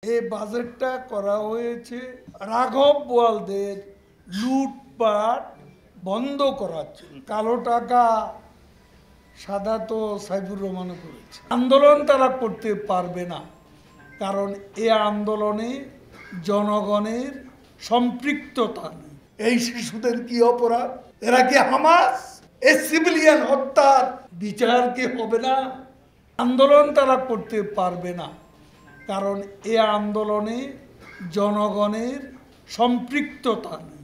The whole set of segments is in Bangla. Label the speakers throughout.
Speaker 1: এই বাজেটটা করা হয়েছে রাঘব বোয়ালদের লুটপাট বন্ধ করার জন্য। কালো টাকা সাদা তো সাইফুর রহমান করেছে। আন্দোলন তারা করতে পারবে না, কারণ এই আন্দোলনে জনগণের সম্পৃক্ততা নেই। এই শিশুদের কি অপরাধ? এরা কি হামাস? এই সিভিলিয়ান হত্যার বিচার কি হবে না? আন্দোলন তারা করতে পারবে না, কারণ এই আন্দোলনে জনগণের সম্পৃক্ততা নেই।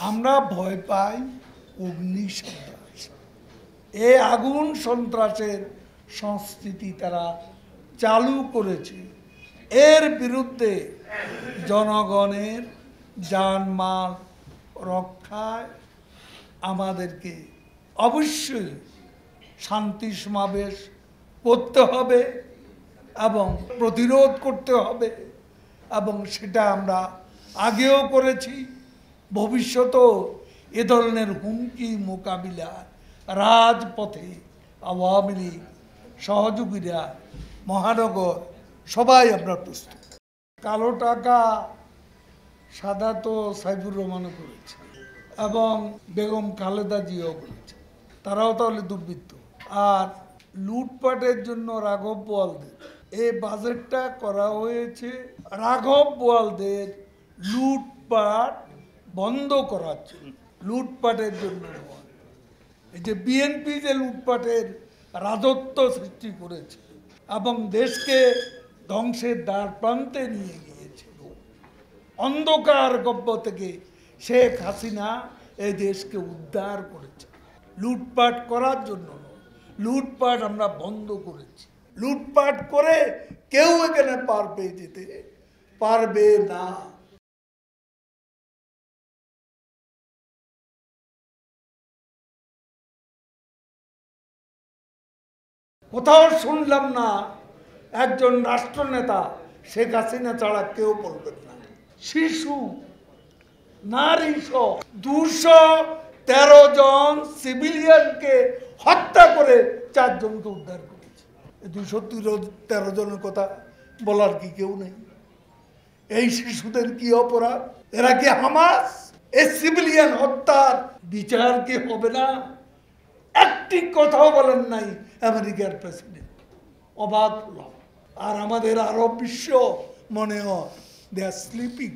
Speaker 1: আমরা ভয় পাই অগ্নি সন্ত্রাস। এই আগুন সন্ত্রাসের সংস্কৃতি তারা চালু করেছে। এর বিরুদ্ধে জনগণের জানমাল রক্ষায় আমাদেরকে অবশ্যই শান্তি সমাবেশ করতে হবে এবং প্রতিরোধ করতে হবে, এবং সেটা আমরা আগেও করেছি। ভবিষ্যতেও এ ধরনের হুমকি মোকাবিলা রাজপথে আওয়ামী লীগ সহযোগীরা, মহানগর সবাই আমরা প্রস্তুত। কালো টাকা সাদা তো সাইফুর রহমানও করেছে এবং বেগম খালেদা জিয়াও করেছে, তারাও তাহলে দুর্বৃত্ত। আর লুটপাটের জন্য রাঘব বোয়ালদের এই বাজেটটা করা হয়েছে রাঘব বোয়ালদের লুটপাট বন্ধ করার জন্য, লুটপাটের জন্য। এই যে বিএনপি যে লুটপাটের রাজত্ব সৃষ্টি করেছে এবং দেশকে ধ্বংসের দ্বার প্রান্তে নিয়ে গিয়েছে, অন্ধকার গব্য থেকে শেখ হাসিনা এই দেশকে উদ্ধার করেছে। লুটপাট করার জন্য লুটপাট আমরা বন্ধ করেছি। লুটপাট করে কেউ এখানে পার পেয়ে যেতে পারবে না। কোথাও শুনলাম না একজন রাষ্ট্রনেতা শেখ হাসিনা ছাড়া কেউ বলবেন না। শিশু, নারী সহ 213 জন সিভিলিয়ানকে হত্যা করে 4 জনকে উদ্ধার করেছে। 213 জনের কথা বলার কি কেউ নেই? এই শিশুদের কি অপরাধ? এরা কি হামাস? এই সিভিলিয়ান হত্যার বিচার কি হবে না? একটি কথাও বলেন নাই আমেরিকার প্রেসিডেন্ট। অবাক হলাম। আর আমাদের আরব বিশ্ব মনে হয় দে আর স্লিপিং।